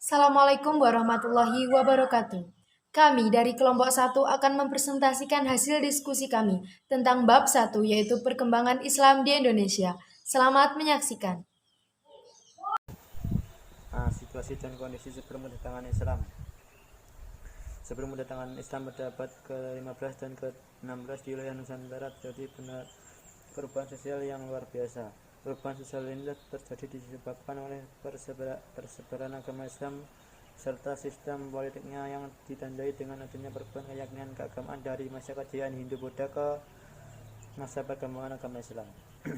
Assalamualaikum warahmatullahi wabarakatuh. Kami dari kelompok 1 akan mempresentasikan hasil diskusi kami tentang bab 1 yaitu perkembangan Islam di Indonesia. Selamat menyaksikan. Situasi dan kondisi sebelum kedatangan Islam. Sebelum kedatangan Islam pada abad ke-15 dan ke-16 di wilayah Nusantara terjadi perubahan sosial yang luar biasa. Perubahan sosial ini terjadi disebabkan oleh persebaran agama Islam serta sistem politiknya yang ditandai dengan adanya perubahan keyakinan keagamaan dari masyarakat Jayan Hindu-Buddha ke masa perkembangan agama Islam. 1.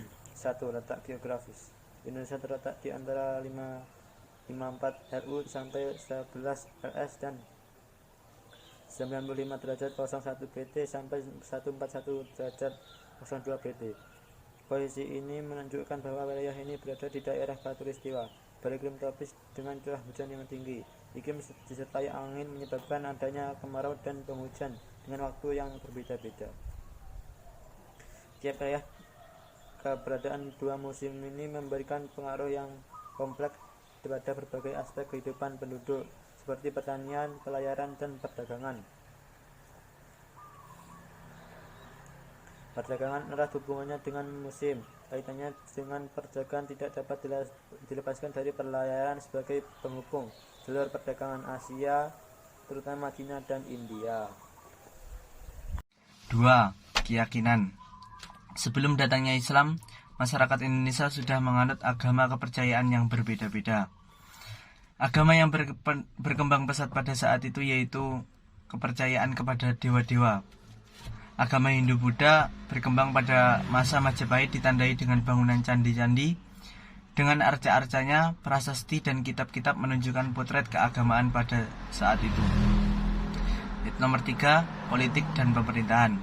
Letak geografis. Indonesia terletak di antara 54 RU sampai 11 RS dan 95 derajat 01 BT sampai 141 derajat 02 BT. Posisi ini menunjukkan bahwa wilayah ini berada di daerah khatulistiwa beriklim tropis dengan curah hujan yang tinggi. Iklim disertai angin menyebabkan adanya kemarau dan penghujan dengan waktu yang berbeda-beda. Tiap wilayah keberadaan dua musim ini memberikan pengaruh yang kompleks pada berbagai aspek kehidupan penduduk seperti pertanian, pelayaran, dan perdagangan. Perdagangan erat hubungannya dengan musim. Kaitannya dengan perdagangan tidak dapat dilepaskan dari pelayaran sebagai penghubung jalur perdagangan Asia, terutama Cina dan India. 2. Keyakinan. Sebelum datangnya Islam, masyarakat Indonesia sudah menganut agama kepercayaan yang berbeda-beda. Agama yang berkembang pesat pada saat itu yaitu kepercayaan kepada dewa-dewa. Agama Hindu-Buddha berkembang pada masa Majapahit ditandai dengan bangunan candi-candi. Dengan arca-arcanya, prasasti dan kitab-kitab menunjukkan potret keagamaan pada saat itu. Nomor 3. Politik dan pemerintahan.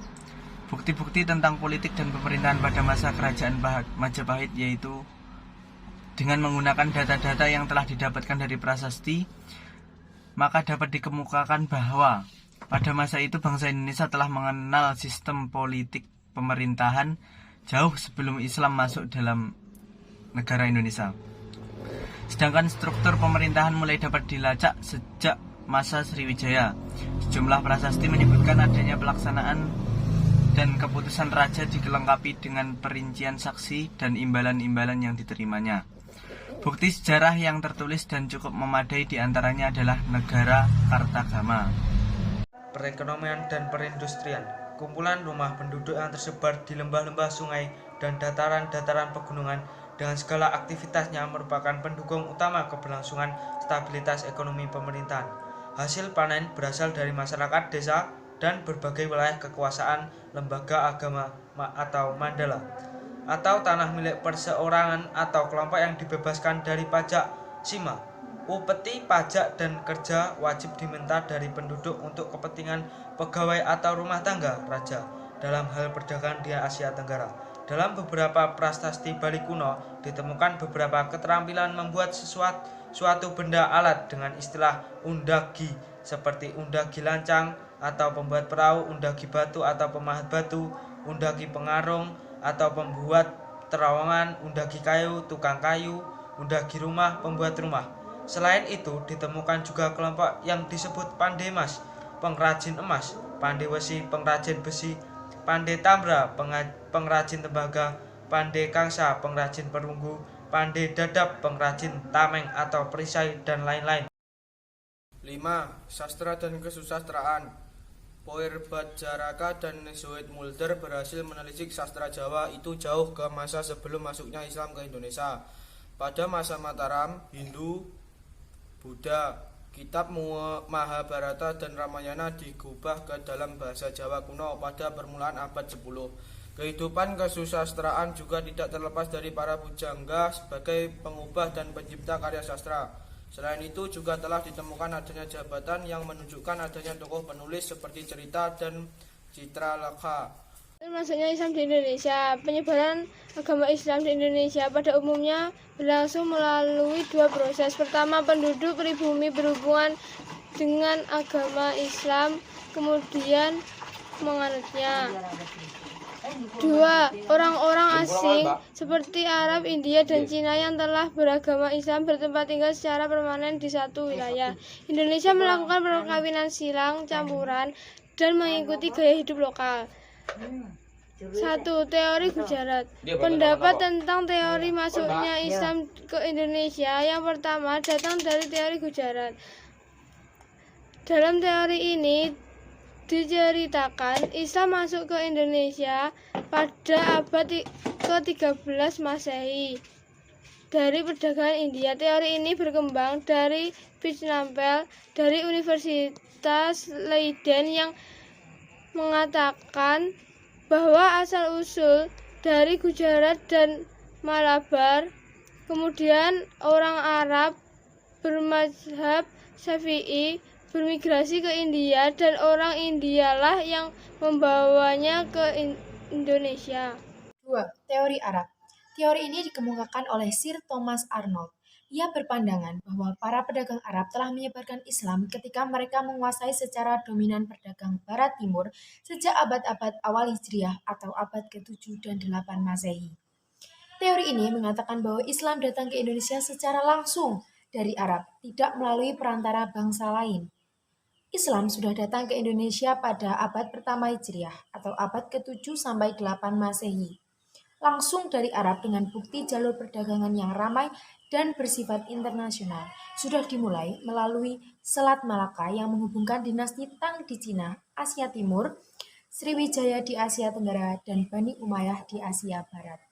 Bukti-bukti tentang politik dan pemerintahan pada masa kerajaan Majapahit yaitu dengan menggunakan data-data yang telah didapatkan dari prasasti, maka dapat dikemukakan bahwa pada masa itu bangsa Indonesia telah mengenal sistem politik pemerintahan jauh sebelum Islam masuk dalam negara Indonesia. Sedangkan struktur pemerintahan mulai dapat dilacak sejak masa Sriwijaya. Sejumlah prasasti menyebutkan adanya pelaksanaan dan keputusan raja dilengkapi dengan perincian saksi dan imbalan-imbalan yang diterimanya. Bukti sejarah yang tertulis dan cukup memadai diantaranya adalah Negara Kartagama. Perekonomian dan perindustrian. Kumpulan rumah penduduk yang tersebar di lembah-lembah sungai dan dataran-dataran pegunungan dengan segala aktivitasnya merupakan pendukung utama keberlangsungan stabilitas ekonomi pemerintahan. Hasil panen berasal dari masyarakat desa dan berbagai wilayah kekuasaan lembaga agama atau mandala, atau tanah milik perseorangan atau kelompok yang dibebaskan dari pajak sima. Upeti pajak dan kerja wajib diminta dari penduduk untuk kepentingan pegawai atau rumah tangga raja dalam hal perdagangan di Asia Tenggara. Dalam beberapa prasasti Bali kuno ditemukan beberapa keterampilan membuat suatu benda alat dengan istilah undagi seperti undagi lancang atau pembuat perahu, undagi batu atau pemahat batu, undagi pengarung atau pembuat terowongan, undagi kayu, tukang kayu, undagi rumah, pembuat rumah. Selain itu, ditemukan juga kelompok yang disebut pandai mas, pengrajin emas, pandai besi, pengrajin besi, pandai tambra, pengrajin tembaga, pandai kangsa, pengrajin perunggu, pandai dadap, pengrajin tameng atau perisai, dan lain-lain. 5. Sastra dan kesusastraan. Poerbajaraka dan Zoid Mulder berhasil menelisik sastra Jawa itu jauh ke masa sebelum masuknya Islam ke Indonesia. Pada masa Mataram, Hindu, Buddha, kitab Mahabharata dan Ramayana digubah ke dalam bahasa Jawa kuno pada permulaan abad 10. Kehidupan kesusastraan juga tidak terlepas dari para pujangga sebagai pengubah dan pencipta karya sastra. Selain itu juga telah ditemukan adanya jabatan yang menunjukkan adanya tokoh penulis seperti cerita dan citralekha. Masuknya Islam di Indonesia. Penyebaran agama Islam di Indonesia pada umumnya berlangsung melalui dua proses. Pertama, penduduk pribumi berhubungan dengan agama Islam, kemudian menganutnya. Dua, orang-orang asing seperti Arab, India, dan Cina yang telah beragama Islam bertempat tinggal secara permanen di satu wilayah. Indonesia melakukan perkawinan silang, campuran, dan mengikuti gaya hidup lokal. 1. Teori Gujarat. Pendapat tentang teori masuknya Islam ke Indonesia yang pertama datang dari teori Gujarat. Dalam teori ini diceritakan Islam masuk ke Indonesia pada abad ke-13 Masehi dari perdagangan India. Teori ini berkembang dari Pitnampel dari Universitas Leiden yang mengatakan bahwa asal-usul dari Gujarat dan Malabar, kemudian orang Arab bermazhab Syafi'i bermigrasi ke India dan orang Indialah yang membawanya ke Indonesia. 2. Teori Arab. Teori ini dikemukakan oleh Sir Thomas Arnold. Ia berpandangan bahwa para pedagang Arab telah menyebarkan Islam ketika mereka menguasai secara dominan perdagang Barat Timur sejak abad-abad awal Hijriah atau abad ke-7 dan 8 Masehi. Teori ini mengatakan bahwa Islam datang ke Indonesia secara langsung dari Arab, tidak melalui perantara bangsa lain. Islam sudah datang ke Indonesia pada abad pertama Hijriah atau abad ke-7 sampai 8 Masehi. Langsung dari Arab dengan bukti jalur perdagangan yang ramai dan bersifat internasional sudah dimulai melalui Selat Malaka yang menghubungkan dinasti Tang di Cina, Asia Timur, Sriwijaya di Asia Tenggara, dan Bani Umayyah di Asia Barat.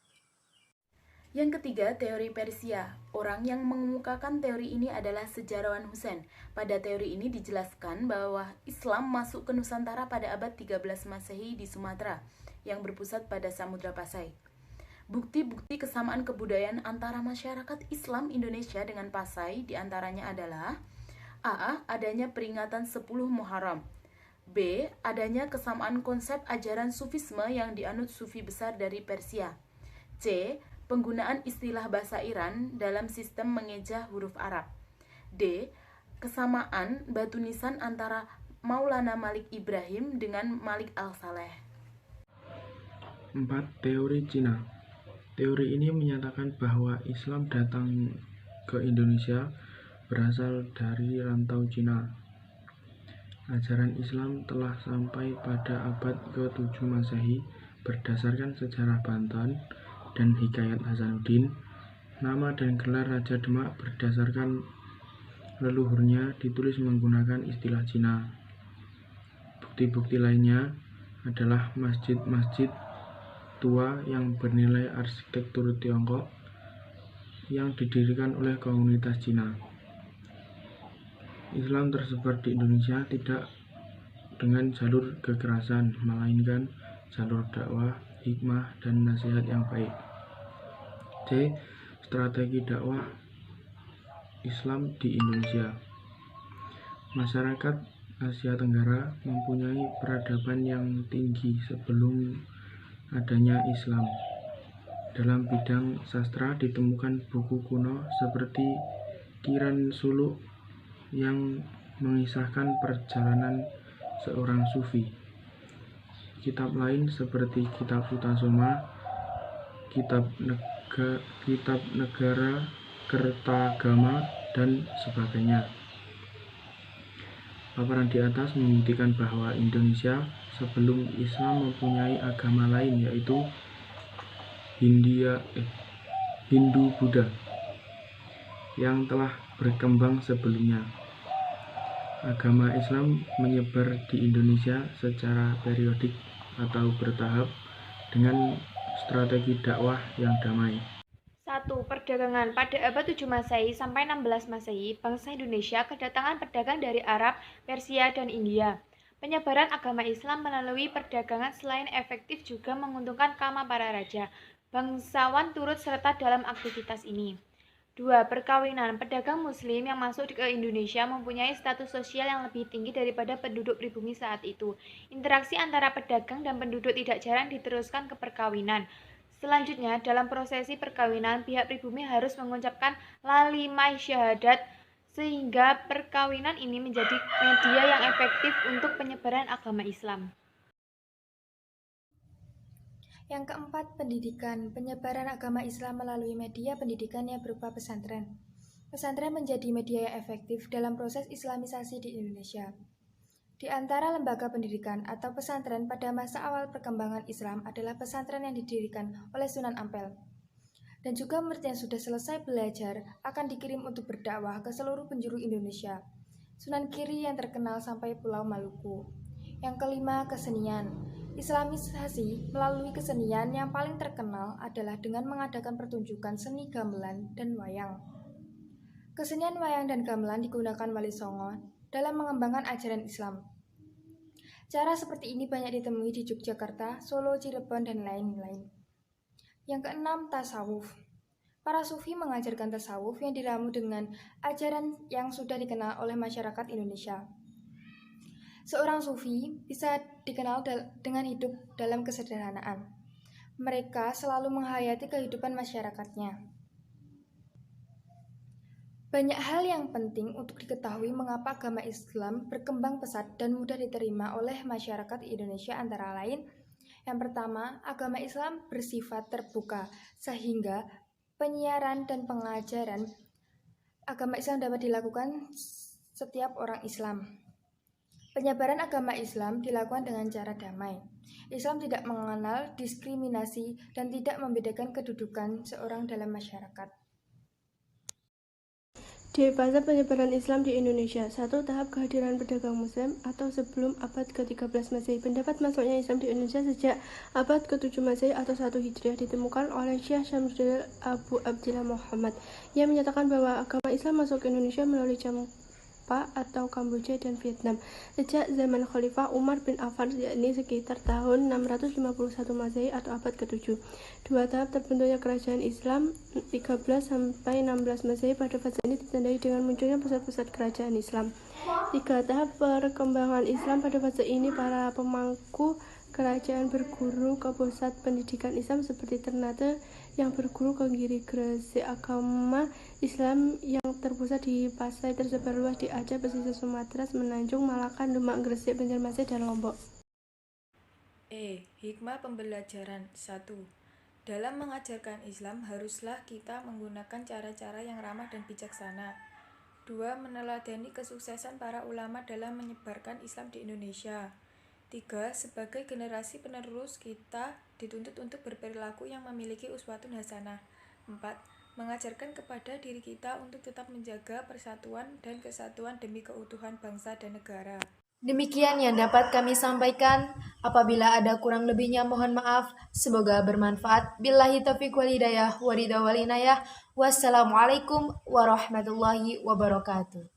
Yang ketiga, teori Persia. Orang yang mengemukakan teori ini adalah sejarawan Husain. Pada teori ini dijelaskan bahwa Islam masuk ke Nusantara pada abad 13 Masehi di Sumatera, yang berpusat pada Samudra Pasai. Bukti-bukti kesamaan kebudayaan antara masyarakat Islam Indonesia dengan Pasai diantaranya adalah A. Adanya peringatan 10 Muharram. B. Adanya kesamaan konsep ajaran Sufisme yang dianut Sufi besar dari Persia. C. Penggunaan istilah bahasa Iran dalam sistem mengeja huruf Arab. D. Kesamaan batu nisan antara Maulana Malik Ibrahim dengan Malik Al-Saleh. 4. Teori Cina. Teori ini menyatakan bahwa Islam datang ke Indonesia berasal dari rantau Cina. Ajaran Islam telah sampai pada abad ke-7 Masehi berdasarkan sejarah Banten dan Hikayat Hasanuddin. Nama dan gelar Raja Demak berdasarkan leluhurnya ditulis menggunakan istilah Cina. Bukti-bukti lainnya adalah masjid-masjid tua yang bernilai arsitektur Tiongkok yang didirikan oleh komunitas Cina. Islam tersebar di Indonesia tidak dengan jalur kekerasan, melainkan jalur dakwah, hikmah, dan nasihat yang baik. C. Strategi dakwah Islam di Indonesia. Masyarakat Asia Tenggara mempunyai peradaban yang tinggi sebelum adanya Islam. Dalam bidang sastra ditemukan buku kuno seperti Kiran Suluk yang mengisahkan perjalanan seorang sufi. Kitab lain seperti Kitab Utasoma, Kitab Negara Kertagama, dan sebagainya. Paparan di atas membuktikan bahwa Indonesia sebelum Islam mempunyai agama lain, yaitu Hindu-Buddha yang telah berkembang sebelumnya. Agama Islam menyebar di Indonesia secara periodik atau bertahap dengan strategi dakwah yang damai. 1. Perdagangan. Pada abad 7 Masehi sampai 16 Masehi, bangsa Indonesia kedatangan pedagang dari Arab, Persia, dan India. Penyebaran agama Islam melalui perdagangan selain efektif juga menguntungkan kama para raja. Bangsawan turut serta dalam aktivitas ini. 2. Perkawinan. Pedagang muslim yang masuk ke Indonesia mempunyai status sosial yang lebih tinggi daripada penduduk pribumi saat itu. Interaksi antara pedagang dan penduduk tidak jarang diteruskan ke perkawinan. Selanjutnya, dalam prosesi perkawinan, pihak pribumi harus mengucapkan lalimah syahadat sehingga perkawinan ini menjadi media yang efektif untuk penyebaran agama Islam. Yang keempat, pendidikan. Penyebaran agama Islam melalui media pendidikan yang berupa pesantren. Pesantren menjadi media yang efektif dalam proses islamisasi di Indonesia. Di antara lembaga pendidikan atau pesantren pada masa awal perkembangan Islam adalah pesantren yang didirikan oleh Sunan Ampel. Dan juga murid yang sudah selesai belajar akan dikirim untuk berdakwah ke seluruh penjuru Indonesia. Sunan Giri yang terkenal sampai Pulau Maluku. Yang kelima, kesenian. Islamisasi melalui kesenian yang paling terkenal adalah dengan mengadakan pertunjukan seni gamelan dan wayang. Kesenian wayang dan gamelan digunakan Wali Songo dalam mengembangkan ajaran Islam. Cara seperti ini banyak ditemui di Yogyakarta, Solo, Cirebon, dan lain-lain. Yang keenam, tasawuf. Para sufi mengajarkan tasawuf yang diramu dengan ajaran yang sudah dikenal oleh masyarakat Indonesia. Seorang sufi bisa dikenal dengan hidup dalam kesederhanaan. Mereka selalu menghayati kehidupan masyarakatnya. Banyak hal yang penting untuk diketahui mengapa agama Islam berkembang pesat dan mudah diterima oleh masyarakat Indonesia antara lain. Yang pertama, agama Islam bersifat terbuka, sehingga penyiaran dan pengajaran agama Islam dapat dilakukan setiap orang Islam. Penyebaran agama Islam dilakukan dengan cara damai. Islam tidak mengenal diskriminasi dan tidak membedakan kedudukan seorang dalam masyarakat. Di fase penyebaran Islam di Indonesia, 1. Tahap kehadiran pedagang Muslim atau sebelum abad ke-13 Masehi. Pendapat masuknya Islam di Indonesia sejak abad ke-7 Masehi atau 1 Hijriah ditemukan oleh Syekh Syamsuddin Abu Abdillah Muhammad yang menyatakan bahwa agama Islam masuk ke Indonesia melalui Champa atau Kamboja dan Vietnam sejak zaman Khalifah Umar bin Affan, yakni sekitar tahun 651 Masehi atau abad ke-7. 2. Tahap terbentuknya kerajaan Islam 13 sampai 16 Masehi. Pada fase ini ditandai dengan munculnya pusat-pusat kerajaan Islam. 3. Tahap perkembangan Islam. Pada fase ini para pemangku kerajaan berguru ke pusat pendidikan Islam seperti Ternate yang berguru ke Giri Gresik. Agama Islam yang terpusat di Pasai tersebar luas di Aceh, pesisir Sumatera, Semenanjung, Malaka, Demak, Gresik, Banjarmasin, dan Lombok. Hikmah pembelajaran. 1. Dalam mengajarkan Islam haruslah kita menggunakan cara-cara yang ramah dan bijaksana. 2. Meneladani kesuksesan para ulama dalam menyebarkan Islam di Indonesia. 3. Sebagai generasi penerus kita dituntut untuk berperilaku yang memiliki uswatun hasanah. 4. Mengajarkan kepada diri kita untuk tetap menjaga persatuan dan kesatuan demi keutuhan bangsa dan negara. Demikian yang dapat kami sampaikan. Apabila ada kurang lebihnya mohon maaf. Semoga bermanfaat. Billahi taufiq wal hidayah wa ridha wal inayah. Wassalamualaikum warahmatullahi wabarakatuh.